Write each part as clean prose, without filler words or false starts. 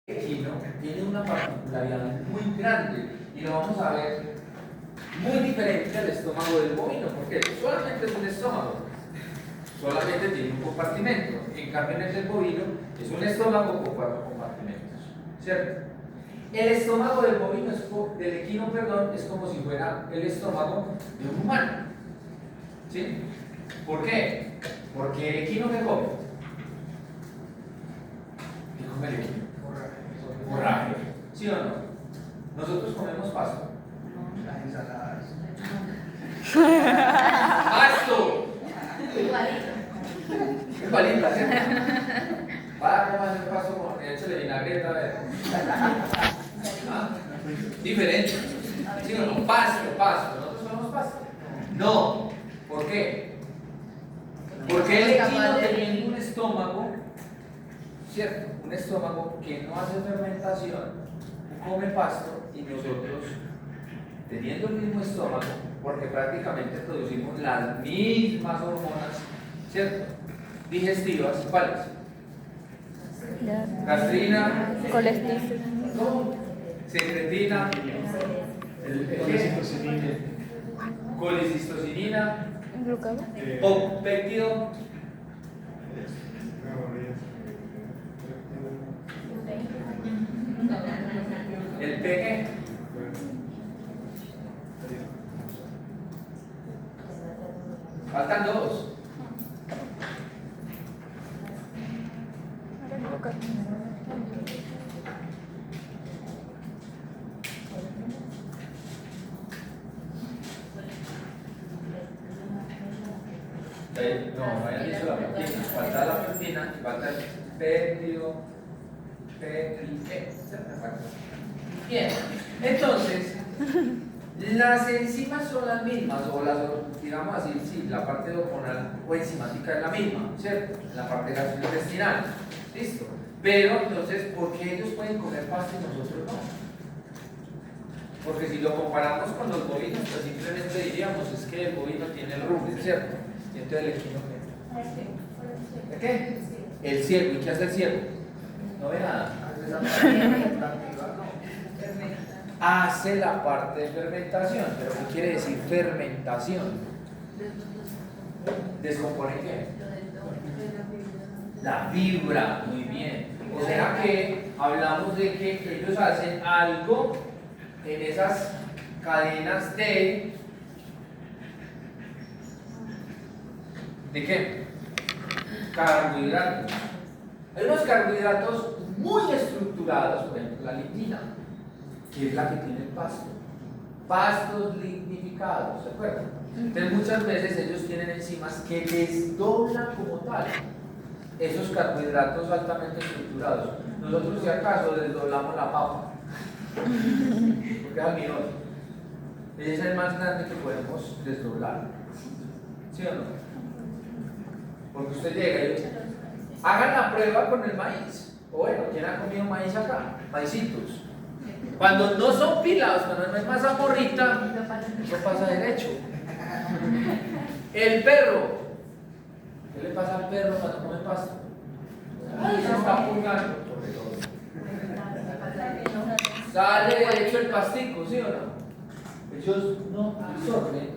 equino tiene una particularidad muy grande y lo vamos a ver muy diferente al estómago del bovino, porque solamente es un estómago, solamente tiene un compartimento. En cambio, en el del bovino es un estómago con 4 compartimentos, ¿cierto? El estómago del bovino, del equino, perdón, es como si fuera el estómago de un humano, ¿sí? ¿Por qué? Porque el equino, ¿qué come? ¿Qué come el equino? Forraje, ¿sí o no? Nosotros comemos pasto. Las ensaladas. ¡Pasto! Igualita, ¿cierto? Va a comer el pasto con échale vinagreta, a ver. ¿Ah? Diferente. ¿Sí o no? Pasto. ¿Nosotros comemos pasto? No. ¿Por qué? Porque el equino teniendo un estómago, ¿cierto? Un estómago que no hace fermentación, come pasto, y nosotros, teniendo el mismo estómago, porque prácticamente producimos las mismas hormonas, ¿cierto? Digestivas, ¿cuáles? Gastrina, Colesterol. secretina, colicistocinina, Glucagón. péptido, el peque, faltan 2. No hayan dicho la peptina, falta la peptina y falta el péptido, Bien, entonces, las enzimas son las mismas, o las, digamos así, sí, la parte hormonal o enzimática es la misma, ¿cierto? La parte gastrointestinal, ¿listo? Pero entonces, ¿por qué ellos pueden comer pasto y nosotros no? Porque si lo comparamos con los bovinos, pues simplemente diríamos, es que el bovino tiene el rumen, ¿cierto? Y entonces el equino, ¿qué? ¿Qué? El ciervo, ¿y qué hace el ciervo? No ve nada. Hace la parte de fermentación, pero ¿qué quiere decir fermentación? ¿Descompone qué? La fibra, muy bien. O sea que hablamos de que ellos hacen algo en esas cadenas ¿de qué? Carbohidratos. Hay unos carbohidratos muy estructurados, por ejemplo, la lignina, que es la que tiene el pasto. Pastos lignificados, ¿se acuerdan? Entonces muchas veces ellos tienen enzimas que desdoblan como tal esos carbohidratos altamente estructurados. Nosotros si acaso desdoblamos la papa, porque es almidón. Ese es el más grande que podemos desdoblar. ¿Sí o no? Porque usted llega y dice, hagan la prueba con el maíz. O bueno, ¿quién ha comido maíz acá? Maicitos. Cuando no son pilados, cuando no es masa morrita, eso pasa derecho. El perro, ¿qué le pasa al perro cuando come pasto? Ay, se está pulgando. Sale derecho el pastico, ¿sí o no? Ellos no absorben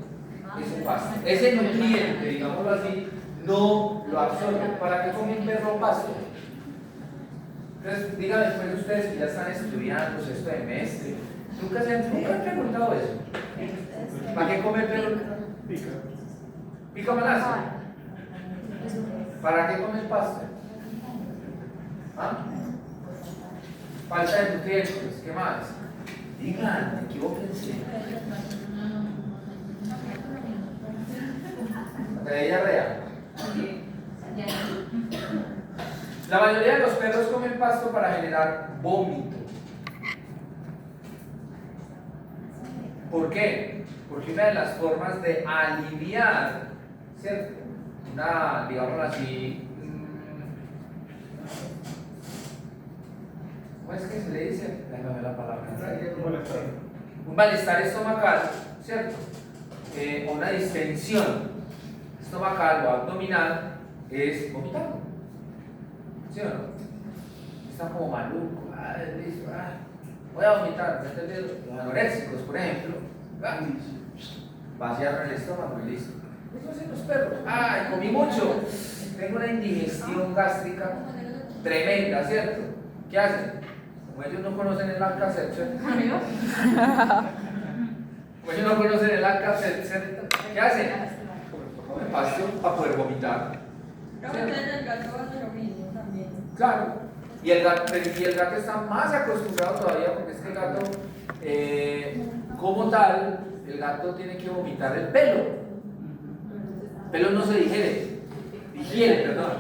ese pasto. Ese nutriente, digámoslo así, no lo absorben. ¿Para qué come un perro pasto? Entonces, díganme después ustedes que ya están estudiando sexto semestre. ¿Nunca han preguntado eso? ¿Para qué come el perro? ¿Pica malazo? ¿Para qué come el pasto? ¿Ah? Falta de nutrientes, ¿qué más? Digan, equivóquense. ¿De diarrea? La mayoría de los perros comen pasto para generar vómito. ¿Por qué? Porque una de las formas de aliviar, ¿cierto? Una, digámoslo así, ¿cómo es que se le dice? Déjame ver la palabra. Un malestar estomacal, ¿cierto? Una distensión estomacal o abdominal es vomitar. ¿Sí o no? Está como maluco, Listo, voy a vomitar, ¿me entiendes? Los anoréxicos, por ejemplo, vaciaron el estómago y listo. Eso hacen los perros. Comí mucho, tengo una indigestión gástrica tremenda, ¿cierto? ¿Qué hacen? Como ellos no conocen el Alka-Seltzer, como ellos no conocen el Alka-Seltzer, ¿qué hacen? Comen pasto para poder vomitar. El gato hace lo mismo también. Claro, y el gato está más acostumbrado todavía porque es que el gato, como tal, el gato tiene que vomitar el pelo. El pelo no se digiere, perdón.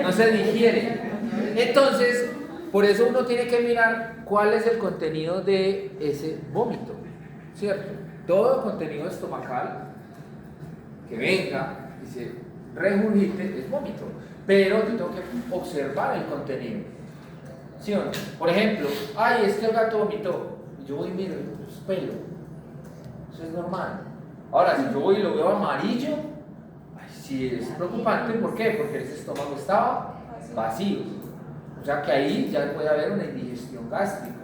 No se digiere. Entonces, por eso uno tiene que mirar cuál es el contenido de ese vómito, ¿cierto? Todo contenido estomacal que venga y se regurgite es vómito, pero yo tengo que observar el contenido, ¿sí o no? Por ejemplo, es que el gato vomitó, y yo voy y miro, es pelo, eso es normal. Ahora, si yo voy y lo veo amarillo, sí es preocupante. ¿Por qué? Porque ese estómago estaba vacío, o sea que ahí ya puede haber una indigestión gástrica,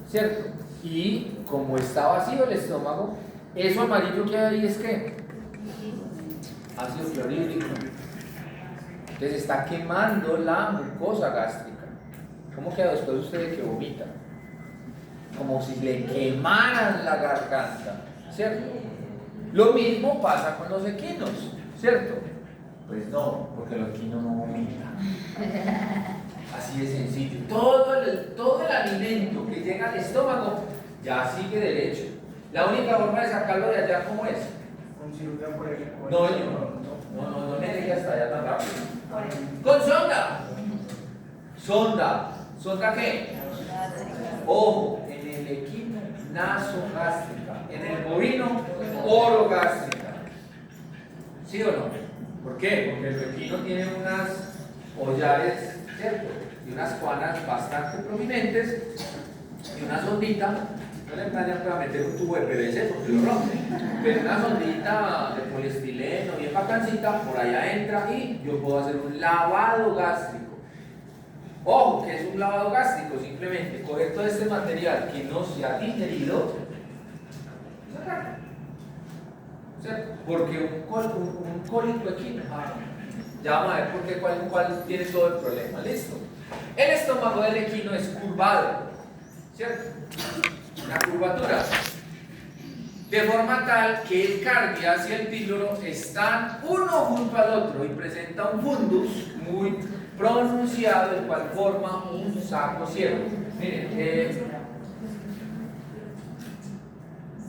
¿cierto? Y como está vacío el estómago, eso amarillo que hay es que ácido clorhídrico. Entonces está quemando la mucosa gástrica. ¿Cómo queda después usted de que vomita? Como si le quemaran la garganta, ¿cierto? Lo mismo pasa con los equinos, ¿cierto? Pues no, porque el equino no vomita. Así de sencillo. Todo el alimento que llega al estómago ya sigue derecho. La única forma de sacarlo de allá, ¿cómo es? Con cirugía por el No me llegue hasta allá tan rápido. Con sonda. ¿Sonda qué? Ojo, en el equino nasogástrica, en el bovino orogástrica. ¿Sí o no? ¿Por qué? Porque el equino tiene unas collares, ¿cierto? Y unas cuanas bastante prominentes y una sondita. No le vayan para meter un tubo de PVC porque lo rompe, pero una sondita de poliestileno bien bacancita, por allá entra y yo puedo hacer un lavado gástrico. Ojo, que es un lavado gástrico, simplemente coger todo este material que no se ha digerido, sacarlo. ¿Cierto? Porque un cólico equino, ya vamos a ver por qué, cuál tiene todo el problema. Listo. El estómago del equino es curvado, ¿cierto? Una curvatura, de forma tal que el cardias y el píloro están uno junto al otro y presenta un fundus muy pronunciado, el cual forma un saco ciego. Miren,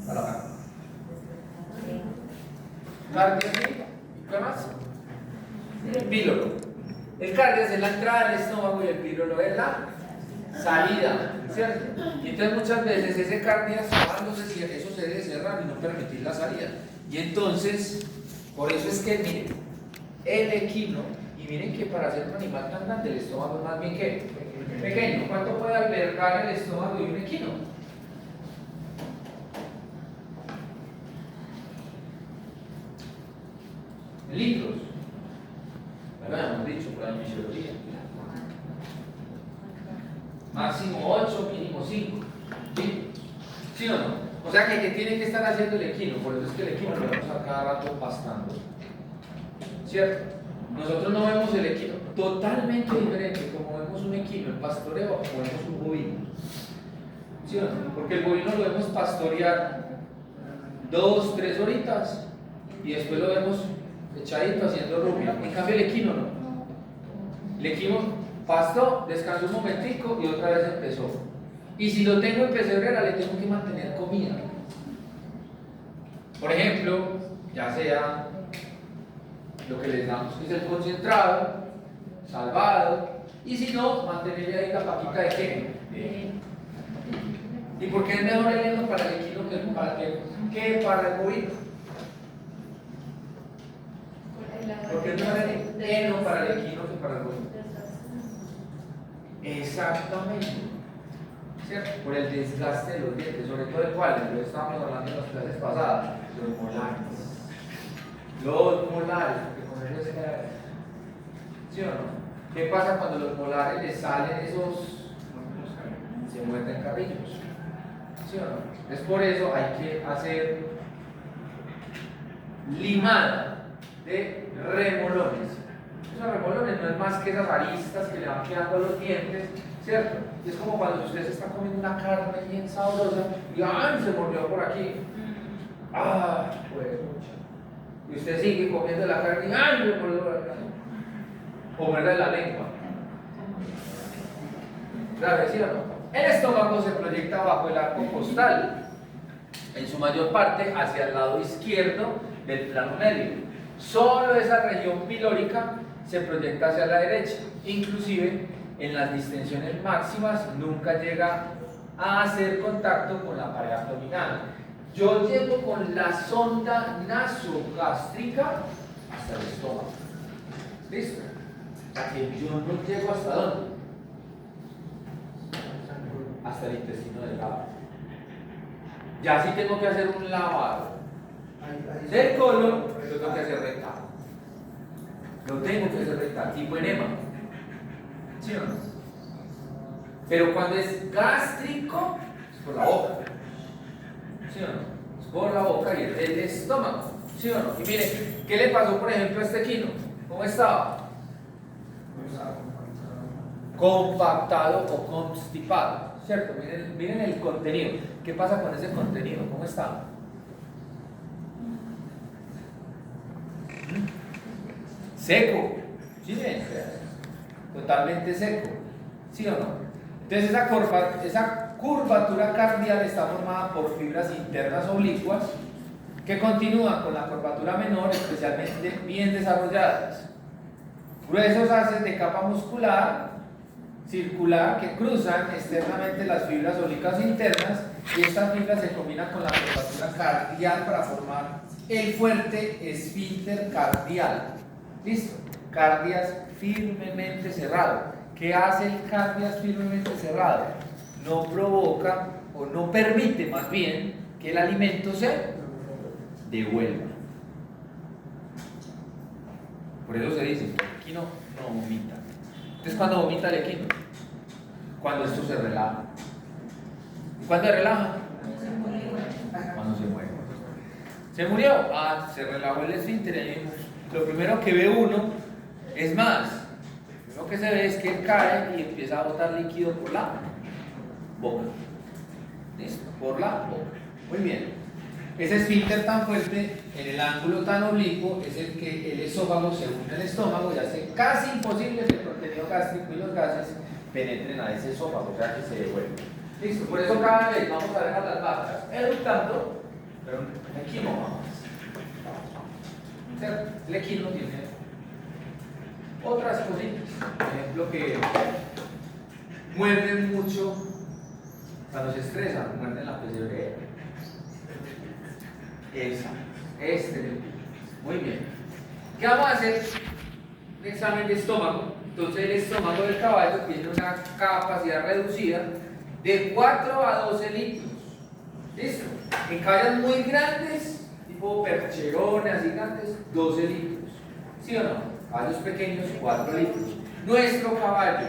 para acá. Cardias y ¿qué más? El píloro. El cardias es la entrada del estómago y el píloro es la salida, ¿cierto? Y entonces muchas veces ese cardias, cuando se cierra, eso se debe cerrar y no permitir la salida. Y entonces, por eso es que miren, el equino, y miren que para ser un animal tan grande el estómago es más bien que pequeño. ¿Cuánto puede albergar el estómago de un equino? En litros. Lo hemos dicho por la fisiología. Máximo 8, mínimo 5. ¿Sí? ¿Sí o no? O sea que tiene que estar haciendo el equino, por eso es que el equino lo vemos a cada rato pastando. ¿Cierto? Nosotros no vemos el equino totalmente diferente como vemos un equino en pastoreo o como vemos un bovino. ¿Sí o no? Porque el bovino lo vemos pastorear 2, 3 horitas y después lo vemos echadito haciendo rumia. En cambio el equino no. El equino pastó, descansó un momentico y otra vez empezó. Y si lo tengo en pesebrera, le tengo que mantener comida. Por ejemplo, ya sea lo que les damos, que es el concentrado, salvado, y si no, mantenerle ahí la paquita de qué. ¿Y por qué es mejor el heno para el equino que para el bovino? Porque es mejor el heno para el equino que para el bovino. Exactamente, ¿cierto? Por el desgaste de los dientes, sobre todo el cual, lo estábamos hablando en las clases pasadas, los molares. Los molares, porque con eso es que, ¿sí o no? ¿Qué pasa cuando los molares les salen esos? Se muerden carrillos. ¿Sí o no? Es por eso hay que hacer limada de remolones. Esos remolones no es más que esas aristas que le van quedando a los dientes, ¿cierto? Y es como cuando usted se está comiendo una carne bien sabrosa y ¡ay! Se mordió por aquí. ¡Ah! Pues mucho. Y usted sigue comiendo la carne y ¡ay! Me mordió por acá. O muerde la lengua. ¿Claro, sí o no? El estómago se proyecta bajo el arco costal, en su mayor parte hacia el lado izquierdo del plano medio. Solo esa región pilórica se proyecta hacia la derecha. Inclusive en las distensiones máximas nunca llega a hacer contacto con la pared abdominal. Yo llego con la sonda nasogástrica hasta el estómago. ¿Listo? O sea que yo no llego hasta dónde. Hasta el intestino delgado. Ya si tengo que hacer un lavado del colon, lo tengo que hacer rectal. Lo tengo que hacer rectal, tipo enema. ¿Sí o no? Pero cuando es gástrico, es por la boca. ¿Sí o no? Es por la boca y el estómago. ¿Sí o no? Y mire, ¿qué le pasó por ejemplo a este quino? ¿Cómo estaba? Compactado o constipado. ¿Cierto? Miren el contenido. ¿Qué pasa con ese contenido? ¿Cómo está? Seco. ¿Sí ven? Totalmente seco. ¿Sí o no? Entonces esa curvatura cardial está formada por fibras internas oblicuas que continúan con la curvatura menor, especialmente bien desarrolladas. Gruesos haces de capa muscular circular que cruzan externamente las fibras oblicuas internas, y estas fibras se combinan con la curvatura cardial para formar el fuerte esfínter cardial. ¿Listo? Cardias firmemente cerrado. ¿Qué hace el cardias firmemente cerrado? No provoca o no permite más bien que el alimento se devuelva. Por eso se dice, el equino no vomita. Entonces, ¿cuándo vomita el equino? Cuando esto se relaja. ¿Y cuándo se relaja? Cuando se muere. ¿Se murió? Ah, se relajó el esfínter. Lo primero que ve uno es más. Lo primero que se ve es que él cae y empieza a botar líquido por la boca. ¿Listo? Por la boca. Muy bien. Ese esfínter tan fuerte, en el ángulo tan oblicuo, es el que el esófago se une al estómago y hace casi imposible que el contenido gástrico y los gases penetren a ese esófago, o sea que se devuelven. Listo, por eso cada vez vamos a ver a las vacas eructando, pero el equino no. El equino tiene otras cositas, por ejemplo, que muerden mucho cuando se estresan, muerden la pesebrera. Esa, muy bien. ¿Qué vamos a hacer? Un examen de estómago. Entonces el estómago del caballo tiene una capacidad reducida de 4 a 12 litros. ¿Listo? En caballos muy grandes, tipo percherones, así grandes, 12 litros. ¿Sí o no? Caballos pequeños, 4 litros. Nuestro caballo,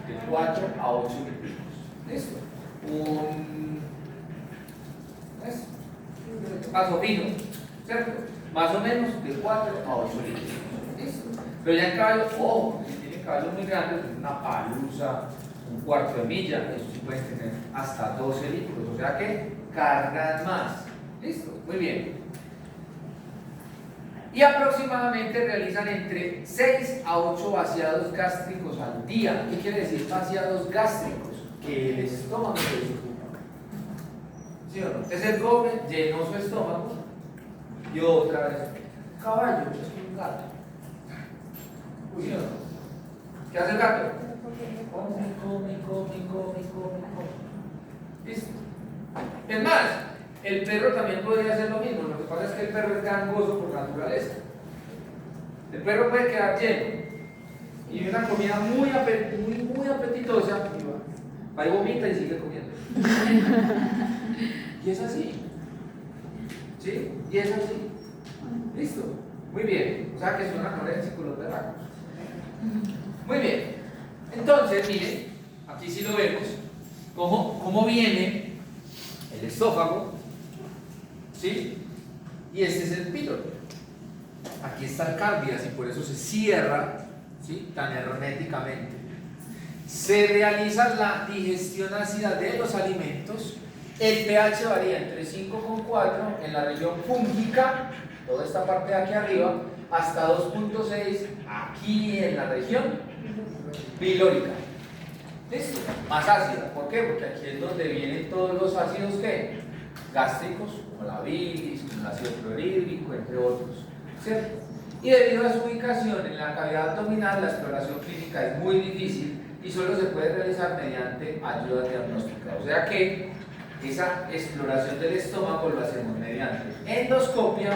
de 4 a 8 litros. ¿Listo? Paso fino, ¿cierto? Más o menos de 4 a 8 litros. ¿Listo? Pero ya en caballos, si tienen caballos muy grandes, una palusa, un cuarto de milla, eso sí pueden tener hasta 12 litros, o sea que cargan más. ¿Listo? Muy bien. Y aproximadamente realizan entre 6 a 8 vaciados gástricos al día. ¿Qué quiere decir vaciados gástricos? Que el estómago se desocupa. ¿Sí o no? Entonces el pobre llenó su estómago y otra vez, caballo, es un gato. ¿Sí o no? ¿Qué hace el gato? Come. ¿Listo? Es más, el perro también podría hacer lo mismo. Lo que pasa es que el perro es gangoso por naturaleza. El perro puede quedar lleno y una comida muy apetitosa, va y vomita y sigue comiendo. Y es así. ¿Sí? Y es así. ¿Listo? Muy bien. O sea que son anoréxicos los berracos. Muy bien. Entonces, miren, aquí sí lo vemos, cómo viene el esófago, ¿sí? Y este es el píloro. Aquí está el cárdias y por eso se cierra, ¿sí?, tan herméticamente. Se realiza la digestión ácida de los alimentos. El pH varía entre 5,4 en la región fúngica, toda esta parte de aquí arriba, hasta 2,6 aquí en la región pilórica. ¿Listo? Más ácida. ¿Por qué? Porque aquí es donde vienen todos los ácidos ¿qué? Gástricos, como la bilis, como el ácido clorhídrico, entre otros. ¿Cierto? Y debido a su ubicación en la cavidad abdominal, la exploración clínica es muy difícil y solo se puede realizar mediante ayuda diagnóstica. O sea que esa exploración del estómago lo hacemos mediante endoscopia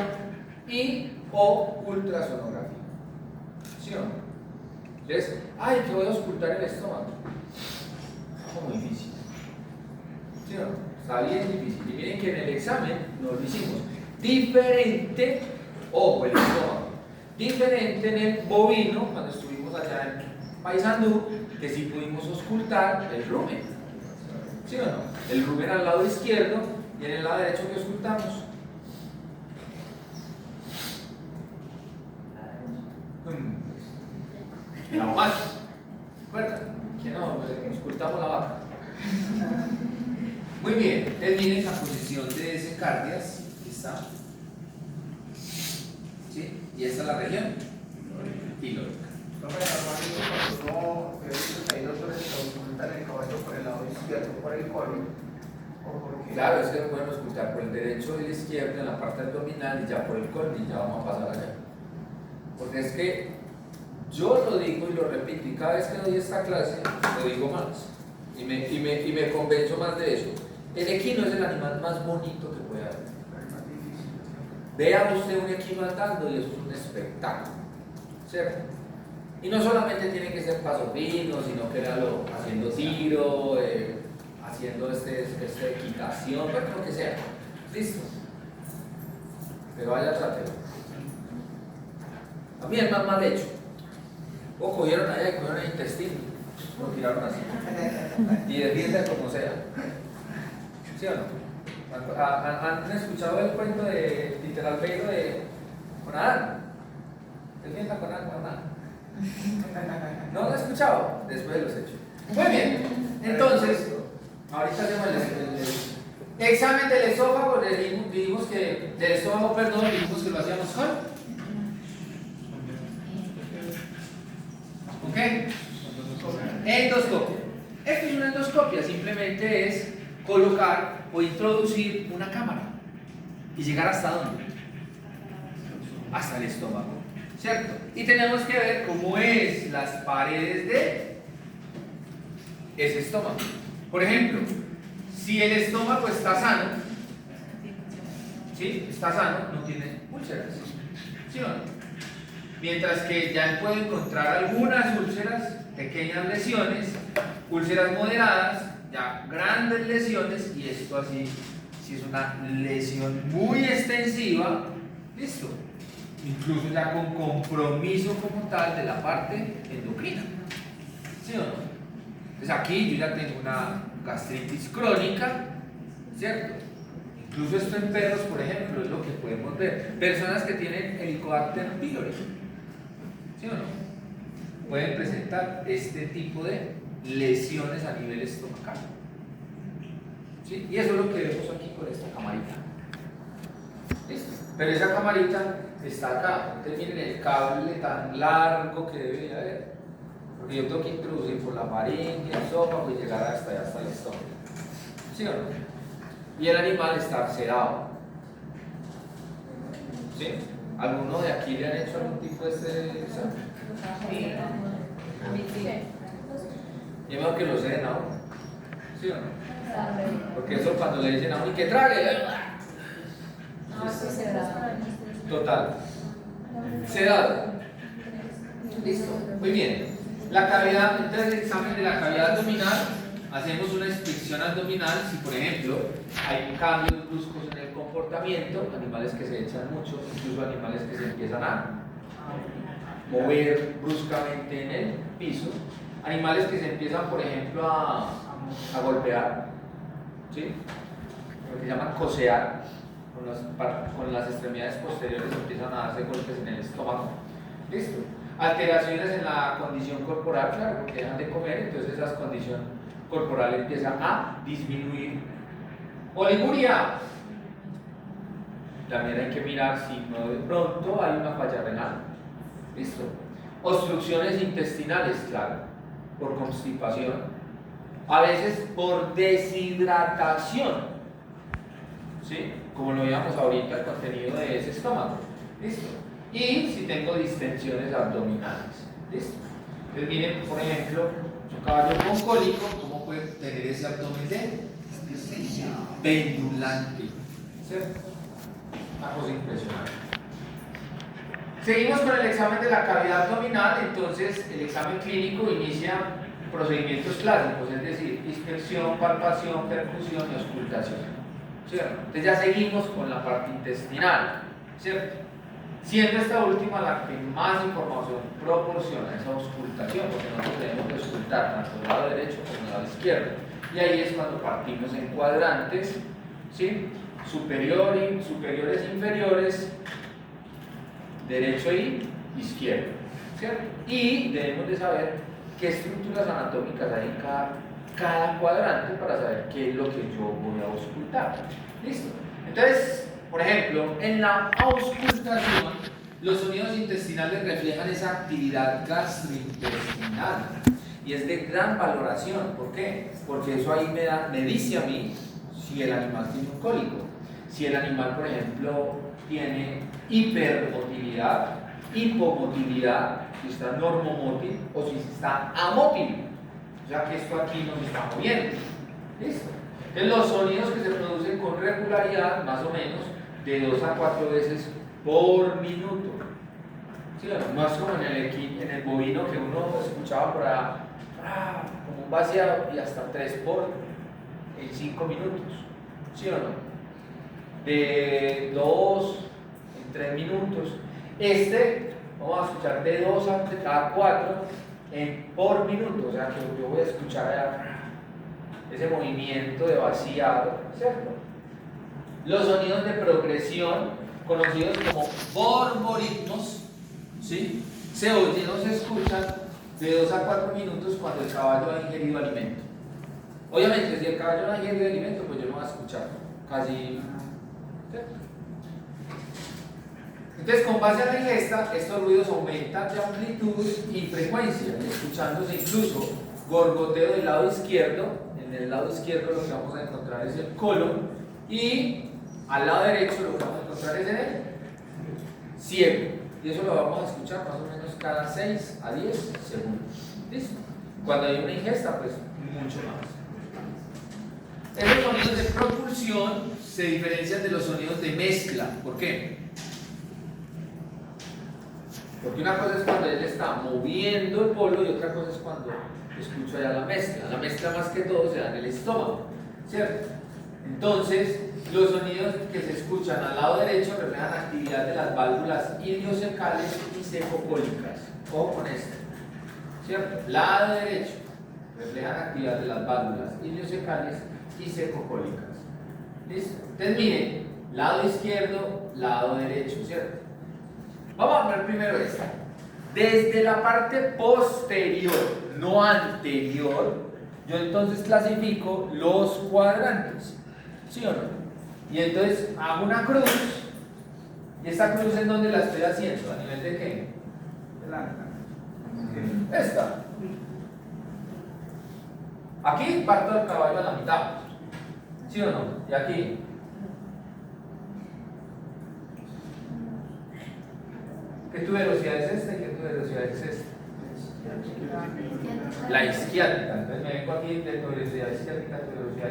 y o ultrasonografía. ¿Sí o no? Entonces, ay, que voy a auscultar el estómago. Como difícil. ¿Sí o no? Está bien difícil. Y miren que en el examen no lo hicimos. Diferente, ojo, el estómago. Diferente en el bovino, cuando estuvimos allá en Paysandú, que sí pudimos auscultar el rumen. ¿Sí o no? El rumen al lado izquierdo y en el lado derecho que auscultamos. La vaca. ¿Recuerdan? Que no, auscultamos la vaca. Muy bien, entonces miren la posición de ese cárdias. Aquí está. ¿Sí? Y esta es la región pilórica. Cuando uno hay doctores que auscultan el caballo por el lado izquierdo, por el colon, o porque... Claro, es que lo pueden auscultar por el derecho y el izquierdo en la parte abdominal y ya por el colon y ya vamos a pasar allá. Porque es que yo lo digo y lo repito y cada vez que doy esta clase lo digo más y me convenzo más de eso. El equino es el animal más bonito que puede haber. Vea usted un equino andando y eso es un espectáculo, ¿cierto? Y no solamente tiene que ser paso fino, sino que véalo haciendo tiro, haciendo equitación, bueno, lo que sea. Listo. Pero vaya trátelo. A mí es más mal hecho. O cogieron allá y cogieron el intestino, lo tiraron así. Y defienden como sea. ¿Sí o no? ¿Han escuchado el cuento de Literal Peiro de Conadán? Defienda Conadán. ¿No lo han escuchado? Después los he hecho. Muy bien. Entonces, ahorita hacemos el examen del esófago. Dijimos que del estómago, perdón, dijimos que lo hacíamos con. ¿Ok? Endoscopia. Esto es una endoscopia, simplemente es colocar o introducir una cámara y llegar hasta dónde? Hasta el estómago, ¿cierto? Y tenemos que ver cómo es las paredes de ese estómago. Por ejemplo, si el estómago está sano, ¿sí? Está sano, no tiene úlceras, ¿sí o no? Mientras que ya puede encontrar algunas úlceras, pequeñas lesiones, úlceras moderadas, ya grandes lesiones, y esto así, si es una lesión muy extensiva, listo. Incluso ya con compromiso como tal de la parte endocrina. ¿Sí o no? Entonces aquí yo ya tengo una gastritis crónica, ¿cierto? Incluso esto en perros, por ejemplo, es lo que podemos ver. Personas que tienen Helicobacter pylori, ¿sí o no? Pueden presentar este tipo de lesiones a nivel estomacal. ¿Sí? Y eso es lo que vemos aquí con esta camarita. ¿Listo? Pero esa camarita está acá. Ustedes miren el cable tan largo que debe de haber. Porque yo tengo que introducir por la faringe, el esófago y llegar hasta allá, hasta el estómago. ¿Sí o no? Y el animal está sedado. ¿Sí? ¿Alguno de aquí le han hecho algún tipo de examen? Sí. A mí sí. Y es mejor que lo seden ahora. ¿Sí o no? Porque eso cuando le dicen a uno, ¿y que trague? No, sí se da. Total. Sedado. Listo. Muy bien. La cavidad, entonces el examen de la cavidad abdominal, hacemos una inspección abdominal. Si por ejemplo hay cambios bruscos en el comportamiento, animales que se echan mucho, incluso animales que se empiezan a mover bruscamente en el piso. Animales que se empiezan, por ejemplo, a golpear, ¿sí? Lo que llaman cosear, con las extremidades posteriores empiezan a darse golpes en el estómago. ¿Listo? Alteraciones en la condición corporal, claro, porque dejan de comer, entonces esa condición corporal empieza a disminuir. Oliguria. También hay que mirar si no de pronto hay una falla renal. ¿Listo? Obstrucciones intestinales, claro, por constipación. A veces por deshidratación. ¿Sí? Como lo veíamos ahorita, el contenido de ese estómago. ¿Listo? Y si tengo distensiones abdominales. ¿Listo? Entonces miren, por ejemplo, un caballo con cólico, ¿cómo puede tener ese abdomen pendulante? ¿Cierto? Una cosa impresionante. Seguimos con el examen de la cavidad abdominal. Entonces el examen clínico inicia procedimientos clásicos, es decir, inspección, palpación, percusión y auscultación, ¿cierto? Entonces ya seguimos con la parte intestinal, ¿cierto? Siendo esta última la que más información proporciona, esa auscultación, porque nosotros debemos auscultar tanto el lado derecho como el lado izquierdo. Y ahí es cuando partimos en cuadrantes, ¿sí? Superiores, inferiores, derecho y izquierdo, ¿cierto? Y debemos de saber qué estructuras anatómicas hay en cada cuadrante para saber qué es lo que yo voy a auscultar. ¿Listo? Entonces, por ejemplo, en la auscultación, los sonidos intestinales reflejan esa actividad gastrointestinal y es de gran valoración. ¿Por qué? Porque eso ahí me dice a mí si el animal tiene un cólico, si el animal, por ejemplo, tiene hipermotilidad, hipomotilidad, si está normomótil o si está amótil, o sea que esto aquí no se está moviendo. ¿Listo? Entonces los sonidos que se producen con regularidad, más o menos de 2 a 4 veces por minuto. ¿Sí? No es como en el bovino que uno escuchaba por ahí, como un vaciado, y hasta 3 en 5 minutos. ¿Sí o no? De 2 en 3 minutos. Vamos a escuchar de 2 a 4 por minuto, o sea que yo voy a escuchar ese movimiento de vaciado, ¿cierto? Los sonidos de progresión, conocidos como borborismos, ¿sí? Se oyen o se escuchan de 2 a 4 minutos cuando el caballo ha ingerido alimento. Obviamente, si el caballo no ha ingerido alimento, pues yo no voy a escuchar casi. ¿Cierto? Entonces, con base a la ingesta, estos ruidos aumentan de amplitud y frecuencia, escuchándose incluso gorgoteo del lado izquierdo. En el lado izquierdo lo que vamos a encontrar es el colon, y al lado derecho lo que vamos a encontrar es el ciego. Y eso lo vamos a escuchar más o menos cada 6 a 10 segundos. ¿Listo? Cuando hay una ingesta, pues mucho más. Esos sonidos de propulsión se diferencian de los sonidos de mezcla. ¿Por qué? Porque una cosa es cuando él está moviendo el polo y otra cosa es cuando escucho allá la mezcla. La mezcla más que todo se da en el estómago, ¿cierto? Entonces, los sonidos que se escuchan al lado derecho reflejan actividad de las válvulas iliocecales y secocólicas. Ojo con esto, ¿cierto? Lado derecho reflejan actividad de las válvulas iliocecales y secocólicas. ¿Listo? Entonces, miren, lado izquierdo, lado derecho, ¿cierto? Vamos a ver primero esta. Desde la parte posterior, no anterior, yo entonces clasifico los cuadrantes, ¿sí o no? Y entonces hago una cruz. ¿Y esta cruz en dónde la estoy haciendo? ¿A nivel de qué? Esta. Aquí parto el caballo a la mitad, ¿sí o no? Y aquí. ¿Qué tuberosidad es esta y qué tuberosidad es esta? La isquiática. Entonces me vengo aquí de tuberosidad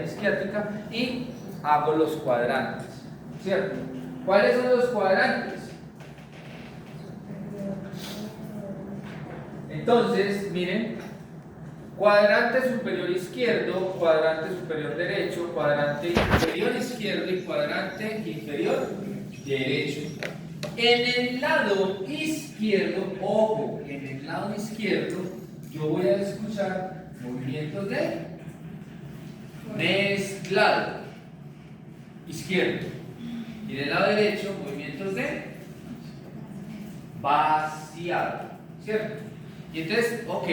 isquiática y hago los cuadrantes, ¿cierto? ¿Cuáles son los cuadrantes? Entonces, miren, cuadrante superior izquierdo, cuadrante superior derecho, cuadrante inferior izquierdo y cuadrante inferior derecho. En el lado izquierdo, ojo, en el lado izquierdo, yo voy a escuchar movimientos de mezclado, izquierdo. Y en el lado derecho, movimientos de vaciado, ¿cierto? Y entonces, ok,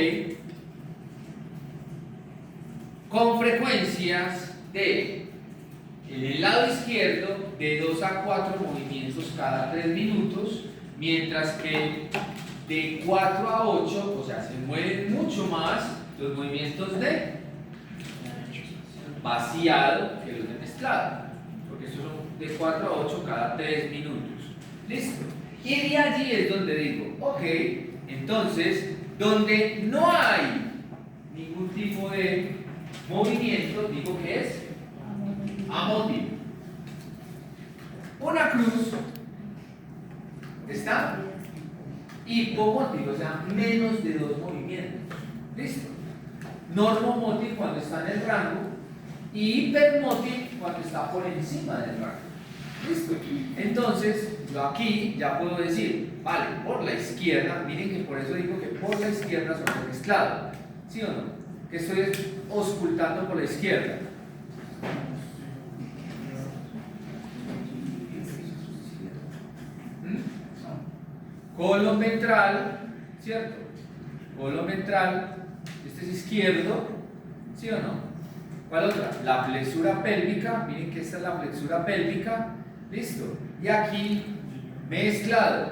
con frecuencias de, en el lado izquierdo, de 2 a 4 movimientos cada 3 minutos, mientras que de 4 a 8, o sea, se mueven mucho más los movimientos de vaciado que los de mezclado, porque estos son de 4 a 8 cada 3 minutos. ¿Listo? Y de allí es donde digo, ok, entonces, donde no hay ningún tipo de movimiento, digo que es amóvil. Una cruz está hipomótil, o sea, menos de 2 movimientos. ¿Listo? Normomótil cuando está en el rango y hipermótil cuando está por encima del rango. ¿Listo? Entonces, yo aquí ya puedo decir, vale, por la izquierda, miren que por eso digo que por la izquierda son mezclado. ¿Sí o no? Que estoy auscultando por la izquierda. Colon ventral, ¿cierto? Colon ventral, este es izquierdo, ¿sí o no? ¿Cuál otra? La flexura pélvica, miren que esta es la flexura pélvica, listo. Y aquí, mezclado,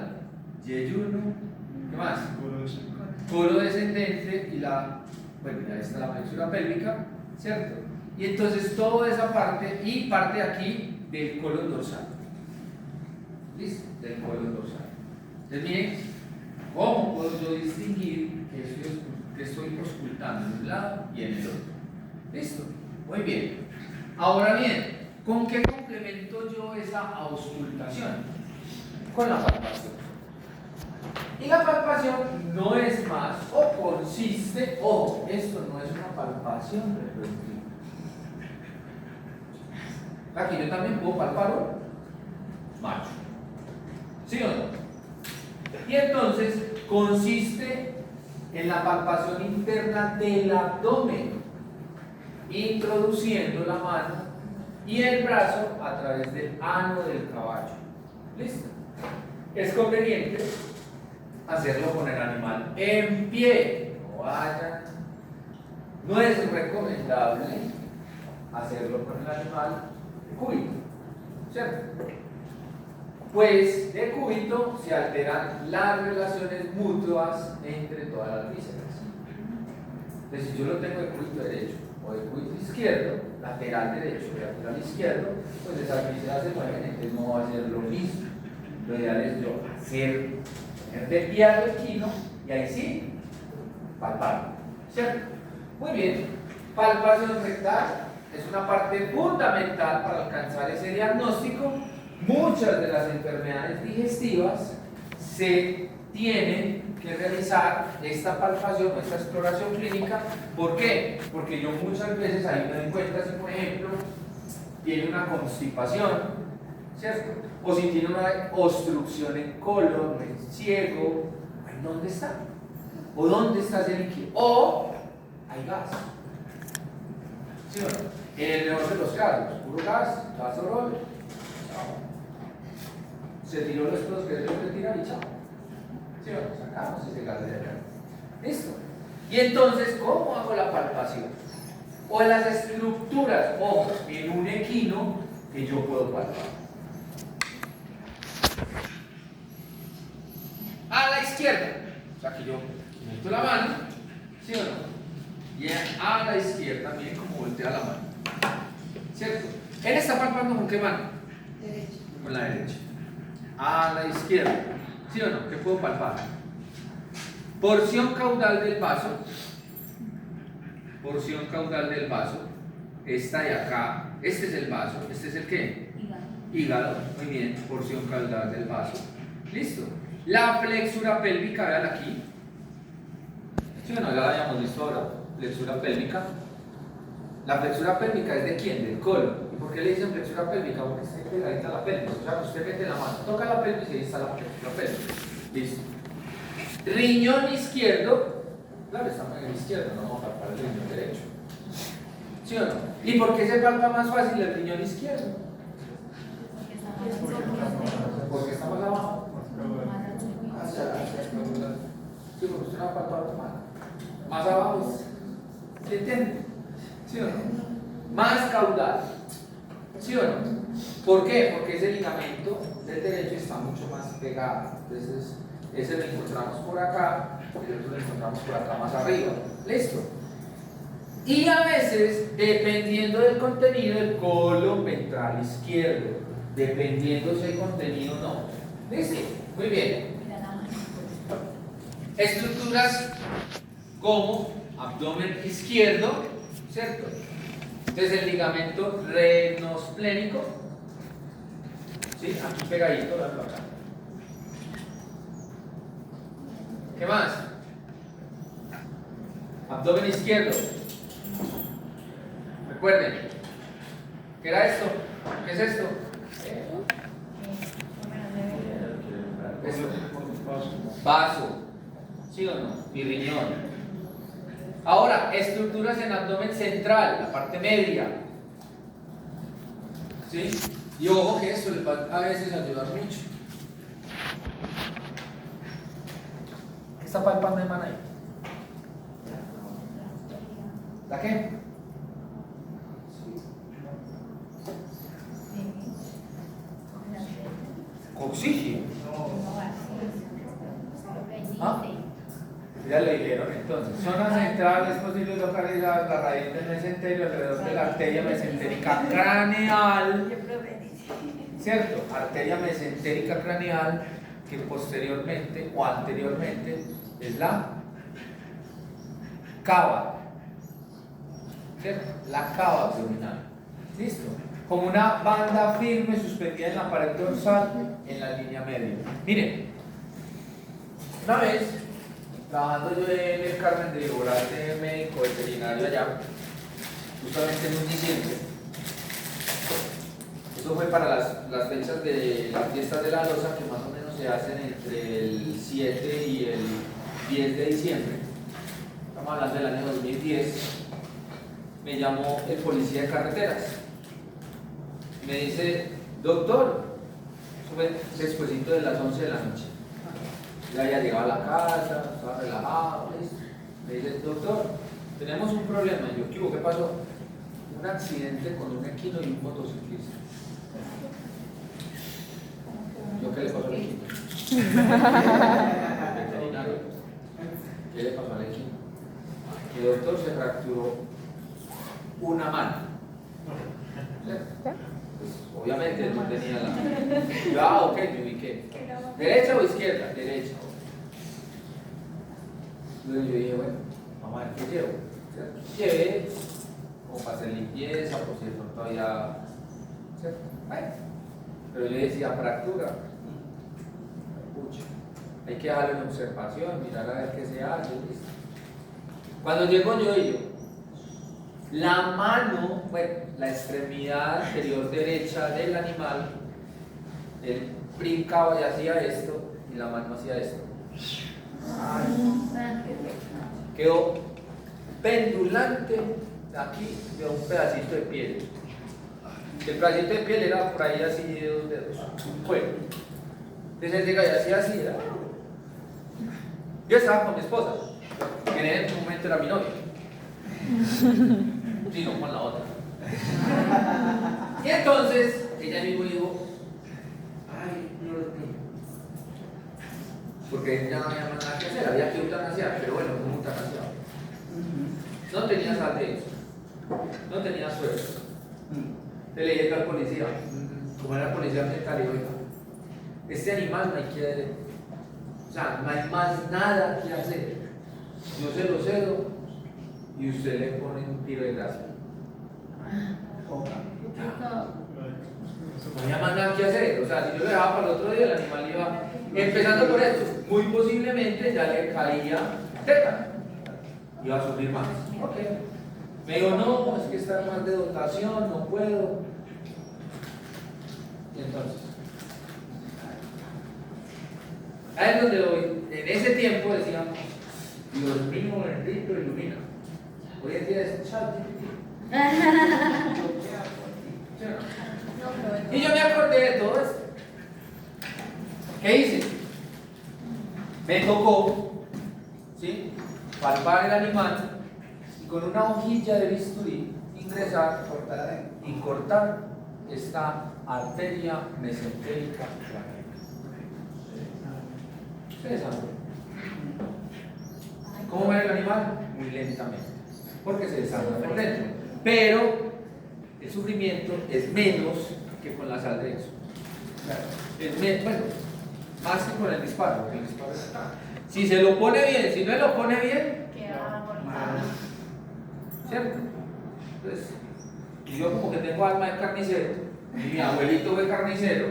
yeyuno, ¿qué más? Coro descendente y la, bueno, ya está la flexura pélvica, ¿cierto? Y entonces toda esa parte y parte aquí del colon dorsal, ¿listo? Del colon dorsal. Entonces miren, ¿cómo puedo yo distinguir que estoy auscultando en un lado y en el otro? ¿Listo? Muy bien. Ahora bien, ¿con qué complemento yo esa auscultación? Con la palpación. Y la palpación no es más o consiste, ojo, esto no es una palpación reproductiva. Aquí yo también puedo palpar un macho. ¿Sí o no? Y entonces consiste en la palpación interna del abdomen, introduciendo la mano y el brazo a través del ano del caballo. ¿Listo? Es conveniente hacerlo con el animal en pie. No es recomendable hacerlo con el animal de cúbito, ¿cierto? Pues de cúbito se alteran las relaciones mutuas entre todas las vísceras. Entonces, si yo lo tengo de cúbito derecho o de cúbito izquierdo, lateral derecho y lateral izquierdo, pues esas vísceras se mueven, entonces no va a ser lo mismo. Lo ideal es yo tener de pie al equino y ahí sí, palpar, ¿cierto? Muy bien, palpación rectal es una parte fundamental para alcanzar ese diagnóstico. Muchas de las enfermedades digestivas se tienen que realizar esta palpación o esta exploración clínica. ¿Por qué? Porque yo muchas veces ahí me doy cuenta si, por ejemplo, tiene una constipación, ¿cierto? O si tiene una obstrucción en colon, en ciego, ¿dónde está? ¿O dónde está ese líquido? O hay gas. ¿Sí o no? En el mejor de los casos, puro gas, gas oral, chao. Se tiró los pedos que debe retirar y chao. ¿Sí o no? Sacamos ese gas de allá. ¿Listo? Y entonces, ¿cómo hago la palpación? O en las estructuras, ojo, en un equino que yo puedo palpar. A la izquierda, o sea que yo meto la mano, ¿sí o no? Y a la izquierda, miren cómo voltea la mano, ¿cierto? Él está palpando con qué mano? Derecha. Con la derecha. A la izquierda, ¿sí o no? ¿Qué puedo palpar? Porción caudal del vaso, porción caudal del vaso, esta de acá, este es el vaso, este es el ¿qué? Hígado, muy bien, porción caudal del vaso, listo. La flexura pélvica, vean aquí. ¿Sí o no? Ya la habíamos visto ahora. Flexura pélvica. La flexura pélvica es de quién? Del colon. ¿Y por qué le dicen flexura pélvica? Porque está pegadita a la pelvis. O sea, que usted mete la mano, toca la pelvis y ahí está la flexura pélvica. Listo. Riñón izquierdo. Claro, estamos en el izquierdo, no vamos a palpar el riñón derecho. ¿Sí o no? ¿Y por qué se palpa más fácil el riñón izquierdo? Porque está más abajo. Sí, porque usted no ha palpado tu mano. Más abajo. ¿Se entiende? ¿Sí o no? Más caudal. ¿Sí o no? ¿Por qué? Porque ese ligamento del derecho está mucho más pegado. Entonces, ese lo encontramos por acá y el otro lo encontramos por acá más arriba. ¿Listo? Y a veces, dependiendo del contenido, el colon ventral izquierdo. Dependiendo si hay contenido o no. ¿Listo? Muy bien. Estructuras como abdomen izquierdo, ¿cierto? Entonces el ligamento renosplénico, ¿sí? Aquí pegadito, dalo acá. ¿Qué más? Abdomen izquierdo. Recuerden, ¿qué era esto? ¿Qué es esto? Esto. Vaso. ¿Sí o no? Mi riñón. Ahora, estructuras en abdomen central, la parte media. ¿Sí? Y ojo que esto les va a veces ayudar mucho. ¿Qué está palpando de mano ahí? ¿La qué? Coxigio. ¿Ah? Ya lo dijeron entonces. Zona central es posible localizar la raíz del mesenterio alrededor de la arteria mesentérica craneal. ¿Cierto? Arteria mesentérica craneal que posteriormente o anteriormente es la cava. ¿Cierto? La cava abdominal. ¿Listo? Como una banda firme suspendida en la pared dorsal en la línea media. Miren, una vez trabajando yo en el Carmen de Laboral de médico veterinario allá, justamente en un diciembre, eso fue para las fechas de las fiestas de la loza que más o menos se hacen entre el 7 y el 10 de diciembre, estamos hablando del año 2010, me llamó el policía de carreteras. Me dice, doctor, eso fue despuesito de las 11 de la noche. Ya había llegado a la casa, estaba relajado, ¿listo? Me dice, doctor, tenemos un problema. Y yo, ¿qué hubo? ¿Qué pasó? Un accidente con un equino y un motociclista. ¿Yo qué le pasó al equino? Veterinario. ¿Qué le pasó al equino? El doctor se fracturó una mano. ¿Cierto? Pues, obviamente no tenía la... Yo, ok, me ubiqué. ¿Derecha o izquierda? Derecha. Entonces yo dije, bueno, vamos a ver qué llevo. ¿Cierto? Llevé como para hacer limpieza, por si de pronto había... ¿Cierto? Bueno, pero yo decía fractura. Pucha, hay que darle una observación, mirar a ver qué se hace. ¿Listo? Cuando llego yo y yo, la mano, bueno, la extremidad anterior derecha del animal, él brincaba y hacía esto, y la mano hacía esto. Quedó pendulante aquí de un pedacito de piel. El pedacito de piel era por ahí así de 2 dedos, un cuero. Entonces él llega y hacía así. Yo estaba con mi esposa, que en ese momento era mi novia. Sí, no con la otra. Y entonces ella mismo dijo, ay, Dios mío. Porque ya no había más nada que hacer, había que eutanasiar, pero bueno, ¿cómo eutanasiar? No tenía salteos, no tenía suero. Le dije al policía, como era policía ambiental, le digo, oiga, este animal no hay que, o sea, no hay más nada que hacer. Yo se lo cedo y usted le pone un tiro de gracia. No había más nada que hacer, o sea, si yo lo dejaba para el otro día, el animal iba, empezando por esto, muy posiblemente ya le caía tétano, iba a sufrir más. Ok. Me dijo, no, es que está más de dotación, no puedo. Y entonces, ahí es donde hoy, en ese tiempo decíamos, Dios mío, bendito, ilumina. Hoy en día es ChatGPT. ¿Sí o no? Y yo me acordé de todo esto. ¿Qué hice? Me tocó, ¿sí?, palpar el animal y con una hojilla de bisturí ingresar y cortar esta arteria mesentérica craneal. Ustedes saben. ¿Cómo muere el animal? Muy lentamente, porque se desangra por dentro. Pero el sufrimiento es menos que con la sal de eso. Bueno, más que con el disparo, porque el disparo está. Si se lo pone bien, si no lo pone bien, Queda ¿cierto? Entonces, y yo como que tengo alma de carnicero, y mi abuelito fue carnicero.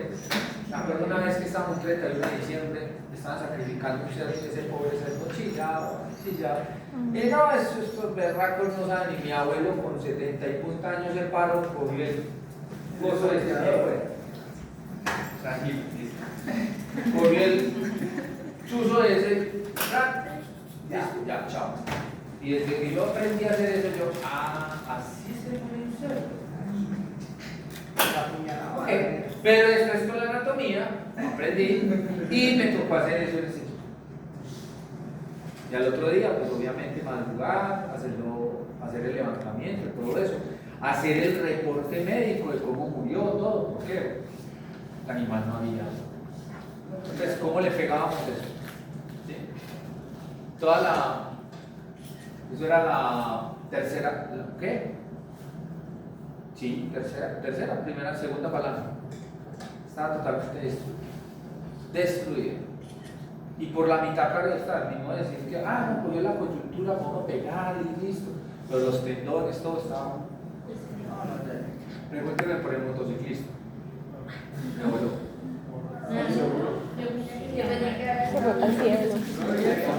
Me acuerdo una vez que estábamos el 31 de diciembre, estaban sacrificando un cerdo y ese pobre cerdo chillaba. Y no, estos berracos no saben, y mi abuelo con 70 y punta años de paro cogió el gozo de este abuelo. Tranquilo, cogió el chuzo de ese, listo, ya, chao. Y desde que yo aprendí a hacer eso, yo, así se pone un cerdo. Okay. Pero después con la anatomía aprendí y me tocó hacer eso en el sitio. Y al otro día, pues obviamente madrugar, hacer el levantamiento, todo eso, hacer el reporte médico de cómo murió, todo, porque el animal no había. Entonces, ¿cómo le pegábamos eso? ¿Sí? Eso era la tercera, ¿qué? Sí, primera, segunda palanca. Estaba totalmente destruida. Y por la mitad claro está, mismo decir que, no, cogió la coyuntura, vamos a pegar y listo. Pero los tendones, todo estaba. Pregúntenme por el motociclista. Me voló. Se bota al cielo.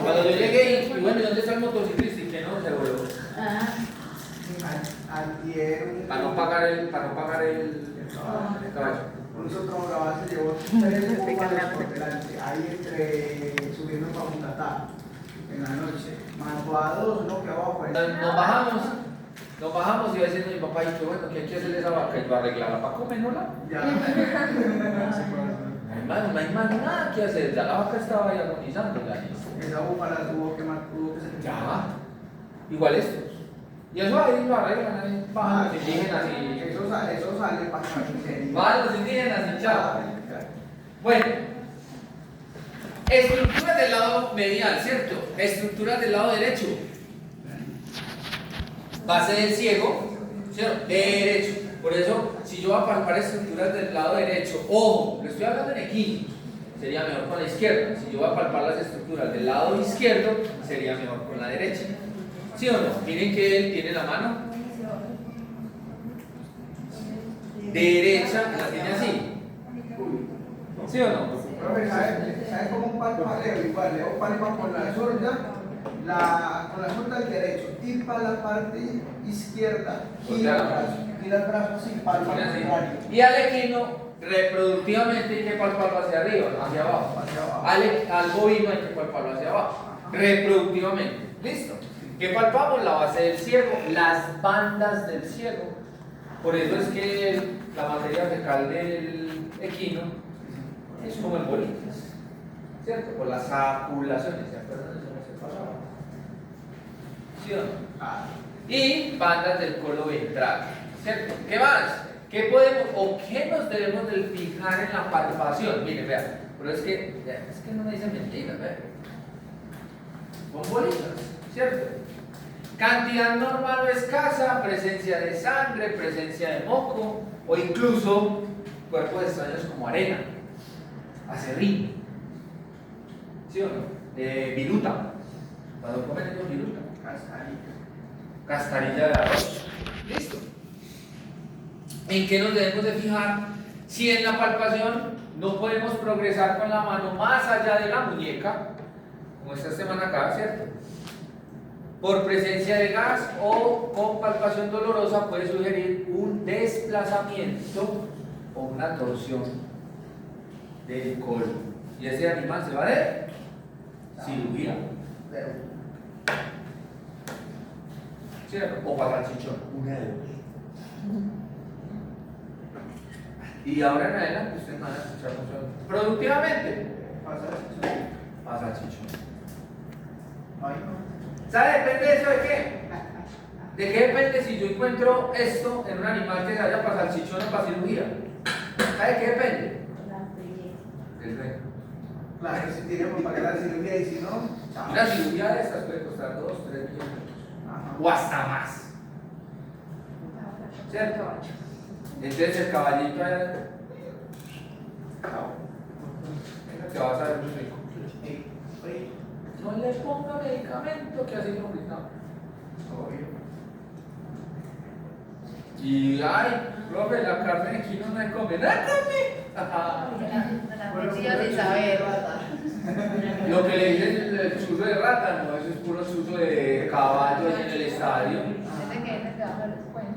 Cuando yo llegué y bueno, ¿dónde está el motociclista? Y que no, se voló. Para no pagar el caballo. Nosotros grabamos, se llevó 3 bombas por delante, ahí entre subiendo para Butatá, en la noche, mató a 2, no que abajo. Nos bajamos y iba diciendo mi papá, y que bueno, que hay que hacerle esa vaca y va a arreglarla para comérnosla. Ya. No hay más nada que hacer, ya la vaca estaba ahí agonizando. Esa búfala tuvo que ser. Ya, igual estos. Y eso ahí lo arreglan, ahí bajan los indígenas y. Eso sale para carnicería. Bajan los indígenas y chao. Bueno, estructuras del lado medial, ¿cierto? Estructuras del lado derecho. Base del ciego, ¿cierto? Derecho. Por eso, si yo voy a palpar estructuras del lado derecho, ojo, lo estoy hablando en equinos, sería mejor con la izquierda. Si yo voy a palpar las estructuras del lado izquierdo, sería mejor con la derecha. ¿Sí o no? Miren que él tiene la mano derecha, la tiene así. ¿Sí o no? Profe, ¿sabe cómo un palpaleo? Igual, Leo palpa con la zurda, con la zurda al derecho, y para la parte izquierda, gira el brazo así, palpa al contrario. Y al equino, reproductivamente hay que palparlo hacia arriba, hacia abajo. Al bovino hay que palparlo hacia abajo, reproductivamente. ¿Listo? ¿Qué palpamos? La base del ciego, las bandas del ciego. Por eso es que la materia fecal del equino es como en bolitas, ¿cierto? Por las acumulaciones, ¿se acuerdan de eso? No se pasaba. ¿Sí o no? Y bandas del colo ventral, ¿cierto? ¿Qué más? ¿Qué podemos o qué nos debemos de fijar en la palpación? Miren, vean, pero es que no me dicen mentiras, vean. Con bolitas, ¿cierto? Cantidad normal o escasa, presencia de sangre, presencia de moco o incluso cuerpos extraños como arena, acerrín, ¿sí o no? Viruta, cuando comen ellos viruta, cascarilla de arroz, listo. ¿En qué nos debemos de fijar? Si en la palpación no podemos progresar con la mano más allá de la muñeca, como esta semana acá, ¿cierto? Por presencia de gas o con palpación dolorosa puede sugerir un desplazamiento o una torsión del colon. Y ese animal se va de cirugía. Pero, ¿Cierto? O para salchichón, una de dos. Y ahora en adelante ustedes van a escuchar mucho. Productivamente, pasa a salchichón. Ay, no. ¿Sabe? Depende de eso de qué. ¿De qué depende si yo encuentro esto en un animal que se vaya para salchichón o para cirugía? ¿Sabe de qué depende? Del reino. Claro, si tiene que pagar la cirugía y si no, chao. Una cirugía de estas puede costar 2, 3 millones Ajá. o hasta más. ¿Cierto? Entonces el caballito allá. Chao. Venga, que vas a ver muy rico. Ey, oye, No le ponga medicamento que así no grita. obvio. Y ay, profe, la carne de aquí no me come. ¡No come! Ajá. Lo que le dicen el chuzo de rata, no, eso es puro chuzo de caballo ahí en el estadio.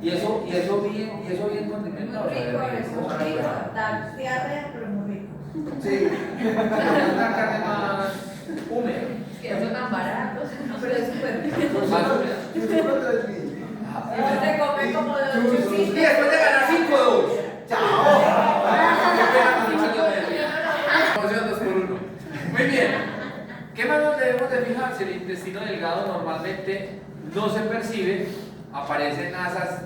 Y eso bien condimentado. Da diarrea, pero muy rico. Sí. Es una carne más húmeda. Es que son tan baratos, pero es súper rico. Más húmeda. Y uno 3.000. Uno se come como de Chuzos. 8 Y después de ganar 5-2. Chao. Porción 2 por 1. Muy bien. ¿Qué más nos debemos de fijar? Si el intestino delgado normalmente no se percibe, aparecen asas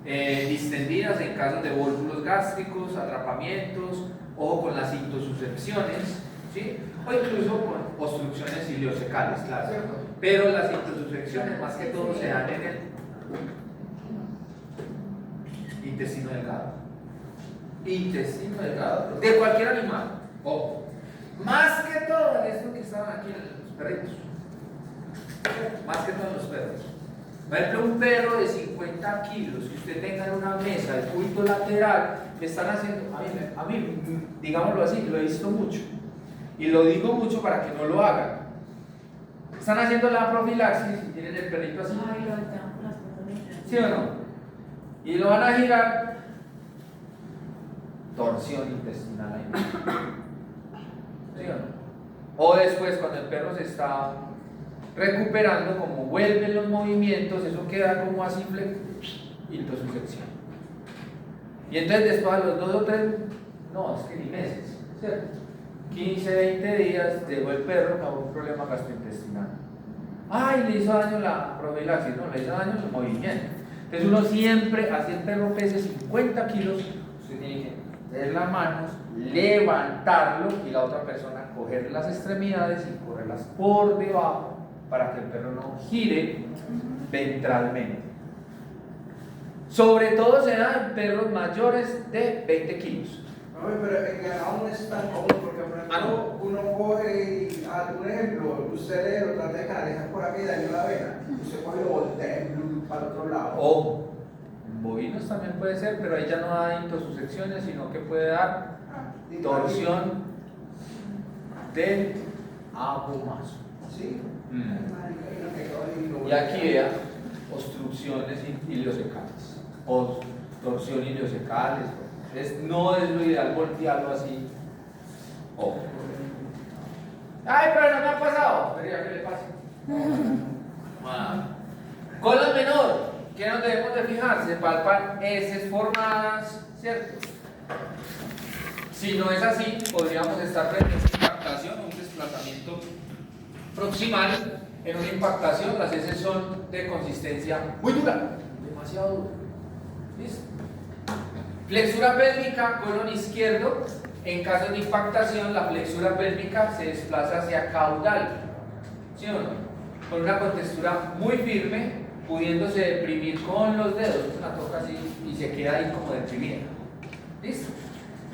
distendidas en casos de vólvulos gástricos, atrapamientos, ojo con las intosuscepciones, ¿sí? O incluso con obstrucciones ileocecales, claro. Pero las intosuscepciones más que todo se dan en el intestino delgado. Intestino delgado de cualquier animal. Ojo. Más que todo en esto que estaban aquí en los perritos. Más que todo en los perros. Por ejemplo, un perro de 50 kilos que usted tenga en una mesa de culto lateral, me están haciendo, a mí, digámoslo así, lo he visto mucho. Y lo digo mucho para que no lo hagan. Están haciendo la profilaxis y tienen el perrito así. Ay, lo tengo las fotos. ¿Sí o no? Y lo van a girar. Torsión intestinal ahí. ¿Sí o no? O después, cuando el perro se está recuperando, como vuelven los movimientos, eso queda como así, intosuscepción. Y entonces después a los 2 o 3, no, es que ni meses, ¿cierto? 15, 20 días, dejó el perro con un problema gastrointestinal. Ay, le hizo daño la profilaxis, no, le hizo daño el movimiento. Entonces uno siempre, así el perro pese 50 kilos, usted tiene que tener las manos, levantarlo y la otra persona coger las extremidades y correrlas por debajo para que el perro no gire ventralmente. Sobre todo se da en perros mayores de 20 kilos. No, pero en ganado no es tan común porque, por ejemplo, uno coge y, un ejemplo, usted le lo trata de canalizar por aquí y dañó la vena, usted coge y lo voltea para el otro lado. O en bovinos también puede ser, pero ahí ya no da intosuscepciones, sino que puede dar torsión del abomazo. Sí. Y aquí vea obstrucciones ileocecales o torsión ileocecales. No es lo ideal voltearlo así. Ojo. Ay, pero no me ha pasado. Pero ¿qué le pasa? Colon menor. ¿Qué nos debemos de fijar? Se palpan heces formadas, ¿cierto? Si no es así, podríamos estar frente a una impactación o un desplazamiento proximal. En una impactación, las heces son de consistencia muy dura, demasiado dura. ¿Listo? Flexura pélvica, colon izquierdo. En caso de impactación, la flexura pélvica se desplaza hacia caudal, ¿sí o no? Con una contextura muy firme, pudiéndose deprimir con los dedos. La toca así y se queda ahí como deprimida. ¿Listo?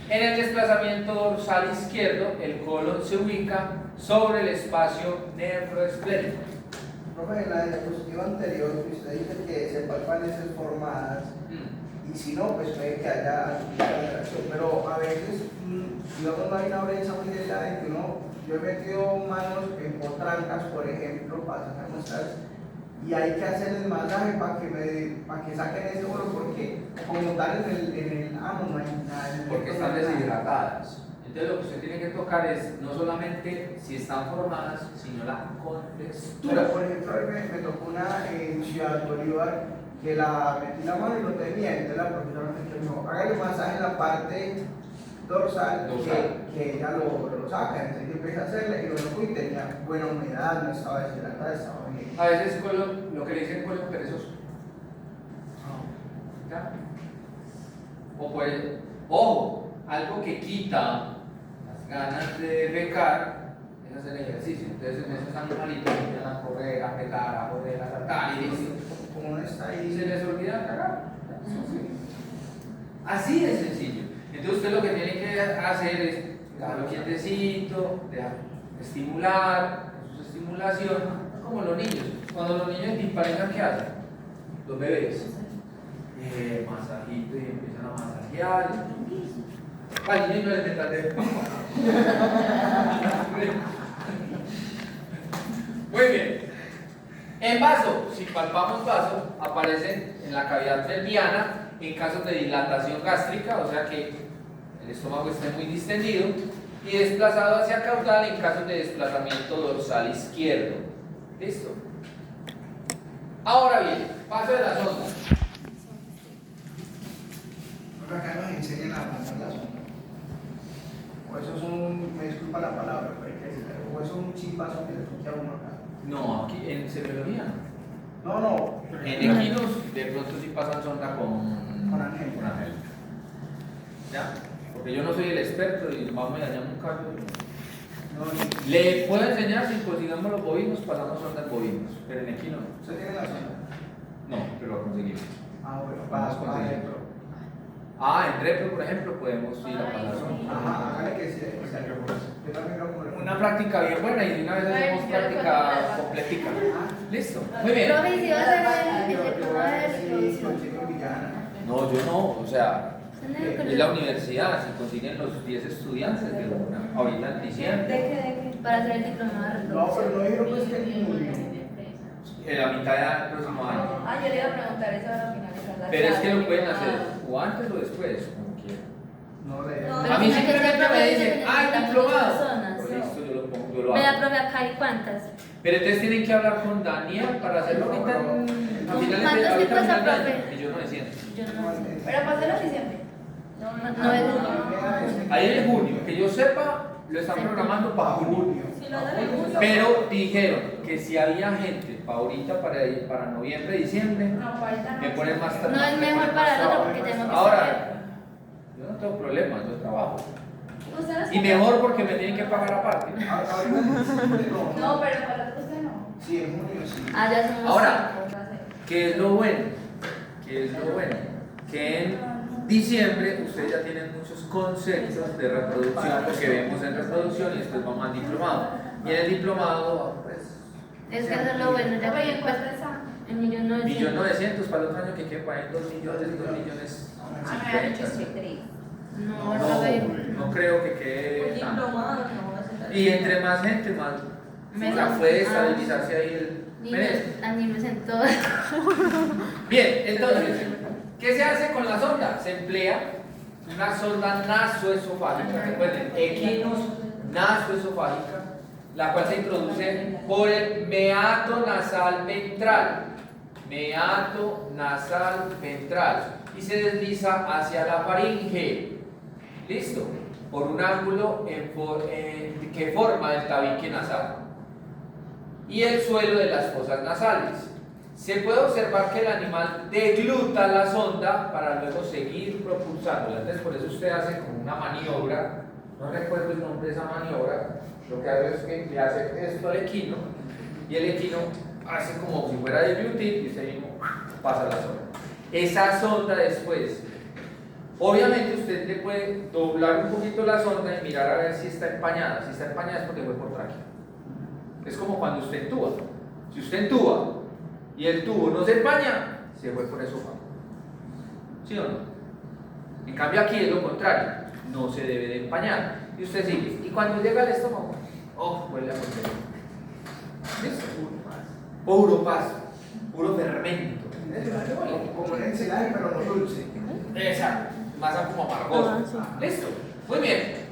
En el desplazamiento dorsal izquierdo, el colon se ubica sobre el espacio nefroesplénico. Profe, en la diapositiva anterior, usted dice que se palpan heces formadas. Y si no, pues puede que haya alteración. Pero a veces, digamos, no hay una brecha muy delgada en que yo he metido manos en potrancas, por ejemplo, para sacar muestras, y hay que hacerles masaje para que saquen ese oro, porque como tal en el ano no hay nada. Porque están deshidratadas. Entonces lo que usted tiene que tocar es no solamente si están formadas, sino la contextura. Por ejemplo, me tocó una en Ciudad Bolívar que la metí la mano y lo tenía, entonces la profesora me dijo, hágale masaje en la parte dorsal. Que ella lo saca, entonces yo empecé a hacerle y lo loco y tenía buena humedad, no estaba deshidratada, estaba bien. A veces lo que le dicen cuello perezoso. ¿Ya? O puede, ojo, algo que quita las ganas de pecar es hacer ejercicio. Entonces en esos animalitos empiezan a correr, a pecar, a correr, a saltar y Como no está y ahí, se les olvida cagar. Así de sencillo. Entonces usted lo que tiene que hacer es dejarlo quietecito, estimular, su estimulación, como los niños. Cuando los niños disparan, ¿qué hacen? Los bebés. Masajito y empiezan a masajear. Al niño no le metan de Muy bien. En vaso, si palpamos vaso, aparecen en la cavidad pelviana en casos de dilatación gástrica, o sea que el estómago esté muy distendido, y desplazado hacia caudal en casos de desplazamiento dorsal izquierdo. ¿Listo? Ahora bien, paso de la sonda. acá nos enseñan a pasar la sonda. O eso es me disculpa la palabra, pero hay que decirlo, o eso es un chimpazo que le toque a uno acá. No, aquí en semiología. No. En equinos de pronto sí pasan sonda con Ángel. ¿Ya? Porque yo no soy el experto y vamos a dañar un cargo. No. Le puedo enseñar si consigamos los bovinos, pasamos sonda en bovinos, pero en equino no. ¿Usted tiene la sonda? No, pero lo conseguimos. Bueno, Vamos a conseguir. adentro. En repro, por ejemplo, podemos ir a pasar sonda. Ajá, hágale que sí. Yo también lo como Una práctica bien buena y de una vez hacemos práctica completica. Listo. Muy bien. Profe, si va a ser el diploma de reproducción. No, yo no, o sea, En el es colegio. la universidad, si consiguen los 10 estudiantes de una, ahorita en diciembre, Para hacer el diploma de No, reproducción. pero no dijeron pues que en junio. en la mitad del próximo año. Yo le iba a preguntar eso ahora finalizar la Pero es que clase. lo pueden hacer o antes o después, como quieran. No le No, Pero A mí tiene que ser simplemente me profe, dicen, tiene que diplomado. personas. Pues listo, yo lo pongo, yo lo Vea, hago. profe, acá hay cuántas. Pero entonces tienen que hablar con Daniel para hacerlo ahorita a finales ¿Cuántos de tipos ahorita de final de profe? año. Y yo 900. Yo no sé. Pero pasarlo en diciembre. No es. Ahí en junio, que yo sepa, lo están programando para junio. Si lo dan en junio. Pero dijeron que si había gente para ahorita, para noviembre, diciembre, No, ahorita no. me ponen más tarde. No es mejor para el otro porque tenemos que Ahora, saber. yo no tengo problema, yo trabajo. ¿Ustedes Y mejor porque me tienen que pagar aparte. No, pero para el otro usted no. Sí, en junio sí. Ya somos Ahora, cinco. ¿qué es lo bueno? ¿Qué es lo bueno? Que en diciembre ustedes ya tienen muchos conceptos de reproducción, porque vemos en reproducción y después vamos al diplomado. Y en el diplomado, pues, Es que eso es lo bueno, ya Oye, que ¿en pues, cuánto está? el millón no es. 1.900.000 para el otro año que quepa en 2 millones, 2 millones. Me han dicho 3. No, No, profe. no creo que quede Un tanto. diplomado no va a ser. Y entre más gente, más puede estabilizarse ahí el menester. Animes en todo. Bien, entonces, ¿qué se hace con la sonda? Se emplea una sonda nasoesofágica, recuerden, equinos nasoesofágica, la cual se introduce por el meato nasal ventral. Meato nasal ventral. Y se desliza hacia la faringe. ¿Listo? Por un ángulo que forma el tabique nasal y el suelo de las fosas nasales. Se puede observar que el animal degluta la sonda para luego seguir propulsándola. Entonces, por eso usted hace como una maniobra, no recuerdo el nombre de esa maniobra, lo que hace es que le hace esto al equino y el equino hace como si fuera deglutir y usted mismo pasa la sonda. Esa sonda después, obviamente usted le puede doblar un poquito la sonda y mirar a ver si está empañada. Si está empañada es porque fue por tráquea. Es como cuando usted entuba. Si usted entuba y el tubo no se empaña, se fue por esófago. ¿Sí o no? En cambio aquí es lo contrario, no se debe de empañar. Y usted sigue. Y cuando llega al estómago, huele a porquería. ¿Listo? Puro paso. puro fermento. Como un encenaje, pero no dulce. Exacto, masa como amargosa. Listo, muy bien.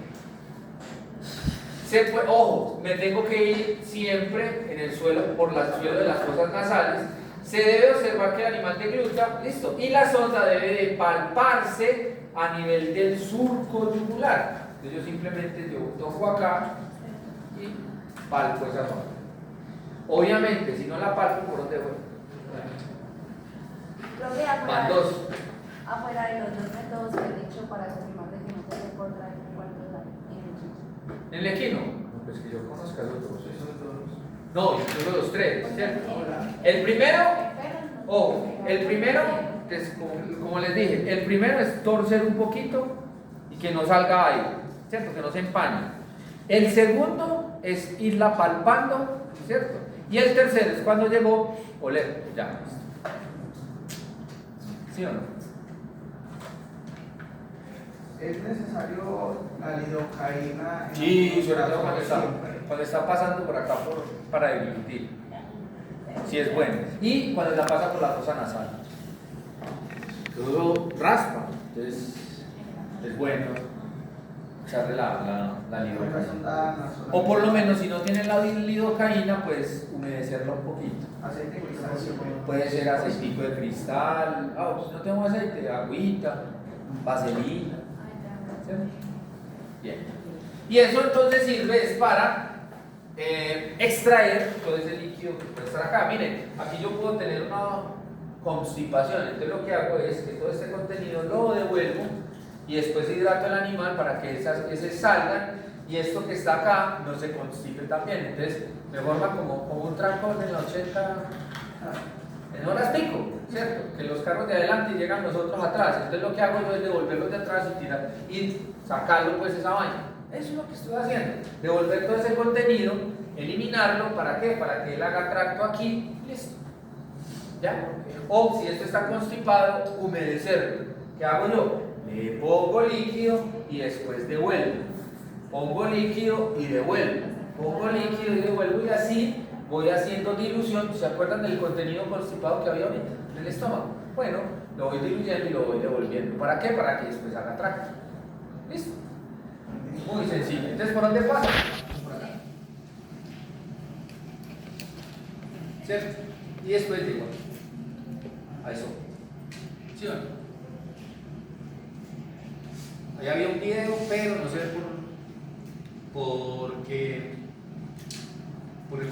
Ojo, me tengo que ir siempre en el suelo, por el suelo de las fosas nasales. Se debe observar que el animal degluta, listo, y la sonda debe de palparse a nivel del surco yugular. Entonces yo simplemente toco acá y palpo esa zona. Obviamente, si no la palpo, ¿por dónde voy? Profe, Van dos. afuera de los dos métodos que he dicho para confirmar de que no se puede encontrar cuántos hay en el ¿En el equino? No, pues que yo conozca los dos. No, yo solo los tres, ¿cierto? El primero, el primero, es como les dije, el primero es torcer un poquito y que no salga aire, ¿cierto? Que no se empañe. El segundo es irla palpando, ¿cierto? Y el tercero es cuando llegó, oler, ya. ¿Sí o no? ¿Es necesario la lidocaína? Sí, sobre todo siempre? cuando está pasando por acá para deglutir. Sí es bueno. Y cuando la pasa por la fosa nasal. Todo raspa. Entonces es bueno echarle la lidocaína. O por lo menos si no tiene la lidocaína, pues humedecerla un poquito. Aceite de cristal. Puede ser aceitico de cristal. Pues no tengo aceite, agüita, vaselina. ¿Cierto? Bien. Y eso entonces sirve es para extraer todo ese líquido que puede estar acá. Miren, aquí yo puedo tener una constipación. Entonces lo que hago es que todo este contenido lo devuelvo y después hidrato al animal para que ese salgan y esto que está acá no se constipe también. Entonces me forma como un trancón en la 80 en horas pico, ¿cierto? Que los carros de adelante llegan nosotros atrás. Entonces lo que hago yo es devolverlos de atrás y tirar y sacarlo pues esa vaina. Eso es lo que estoy haciendo. Devolver todo ese contenido, eliminarlo, ¿para qué? Para que él haga tracto aquí, listo. ¿Ya? O si esto está constipado, humedecerlo. ¿Qué hago yo? Le pongo líquido y después devuelvo. Pongo líquido y devuelvo. Pongo líquido y devuelvo y así voy haciendo dilución. ¿Se acuerdan del contenido constipado que había ahorita en el estómago? Bueno, lo voy diluyendo y lo voy devolviendo. ¿Para qué? Para que después haga tracto. ¿Listo? Muy sencillo. Entonces, ¿por dónde pasa? Por acá. ¿Cierto? Y después digo, a eso. ¿Sí o no? Ahí había un video, pero no sé porque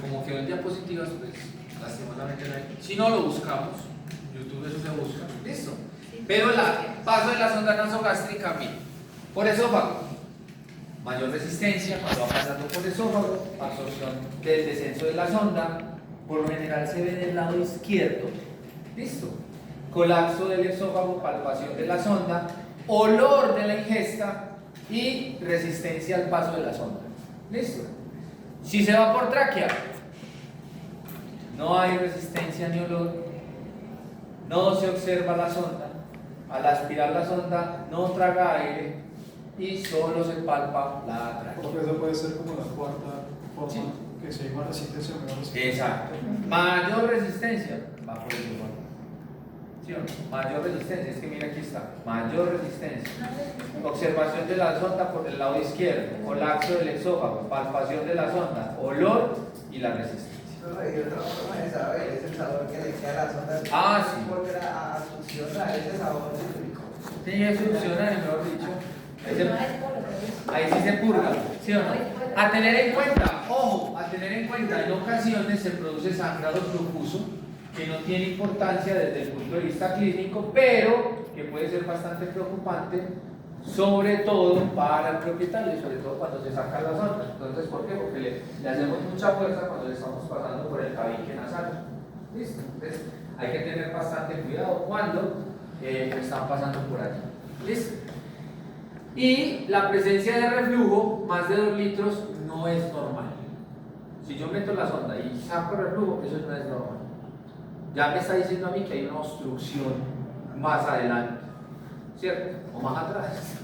como quedó en diapositivas, pues lastimosamente no hay. Si no lo buscamos, YouTube eso se busca. Listo. Pero el paso de la sonda nasogástrica, mira, por esófago, mayor resistencia cuando va pasando por esófago, absorción del descenso de la sonda, por lo general se ve del lado izquierdo. Listo. Colapso del esófago, palpación de la sonda, olor de la ingesta y resistencia al paso de la sonda. Listo. Si se va por tráquea, no hay resistencia ni olor, no se observa la sonda, al aspirar la sonda no traga aire y solo se palpa la tráquea. Porque eso puede ser como la cuarta forma, Sí. que si hay más resistencia o menor resistencia. Exacto. Mayor resistencia va por el esófago. ¿Sí o no? Mayor resistencia, es que mira aquí está, mayor resistencia. Observación de la sonda por el lado izquierdo, colapso del esófago, palpación de la sonda, olor y la resistencia. Y otra forma de saber es el sabor que le queda a la sonda. Ah, sí. Volver a succionar ese sabor cítrico. Sí, eso funciona, mejor dicho. Ahí sí se purga, ¿sí o no? A tener en cuenta, ojo, a tener en cuenta, en ocasiones se produce sangrado profuso que no tiene importancia desde el punto de vista clínico, pero que puede ser bastante preocupante, sobre todo para el propietario, sobre todo cuando se saca la sonda. Entonces, ¿por qué? Porque le hacemos mucha fuerza cuando le estamos pasando por el tabique nasal. ¿Listo? Entonces, hay que tener bastante cuidado cuando están pasando por allí. ¿Listo? Y la presencia de reflujo, más de 2 litros, no es normal. Si yo meto la sonda y saco reflujo, eso no es normal. Ya me está diciendo a mí que hay una obstrucción más adelante, ¿cierto? O más atrás.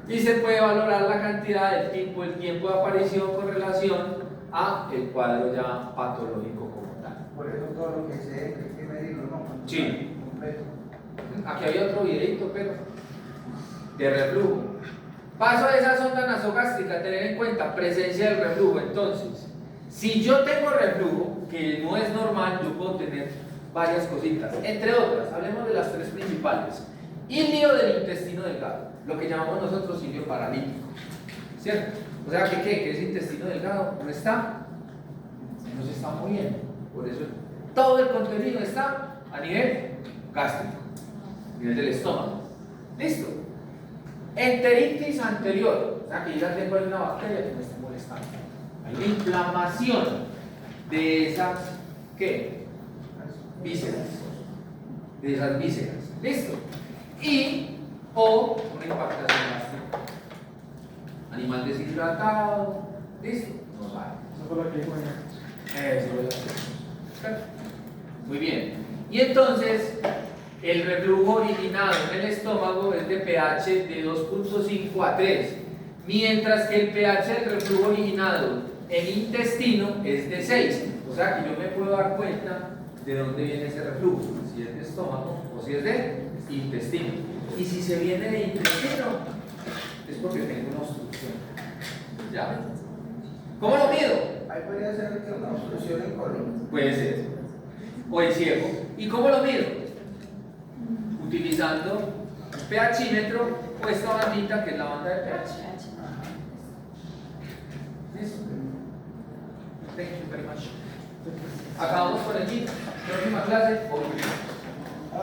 Y se puede valorar la cantidad del tiempo, el tiempo de aparición con relación a el cuadro ya patológico como tal. Por eso todo lo que se entre hay que medirlo, ¿no? Sí. Completo. Aquí había otro videito, pero de reflujo. Paso a esa sonda nasogástrica, tener en cuenta presencia del reflujo. Entonces, si yo tengo reflujo, que no es normal, yo puedo tener varias cositas. Entre otras, hablemos de las tres principales. Ilio del intestino delgado, lo que llamamos nosotros ilio paralítico. ¿Cierto? O sea que, ¿qué? Que ese intestino delgado no se está moviendo. Por eso todo el contenido está a nivel gástrico, a nivel del estómago. ¿Listo? Enteritis anterior, o sea que yo ya tengo ahí una bacteria que me está molestando. Hay una inflamación de esas, ¿qué? Vísceras. De esas vísceras. ¿Listo? Y, o una impactación gástrica. Animal deshidratado. ¿Listo? No sabe. Esa fue la que dijo Eso es la- Muy bien. Y entonces, el reflujo originado en el estómago es de pH de 2.5 a 3, mientras que el pH del reflujo originado en intestino es de 6. O sea que yo me puedo dar cuenta de dónde viene ese reflujo, si es de estómago o si es de intestino. Y si se viene de intestino, es porque tengo una obstrucción. ¿Ya? ¿Cómo lo mido? Ahí podría ser que una obstrucción en colon. Puede ser. O el ciego. ¿Y cómo lo mido? Utilizando un pHímetro o esta bandita que es la banda de pH. ¿Listo? Thank you very much. Acabamos con el kit. Próxima clase.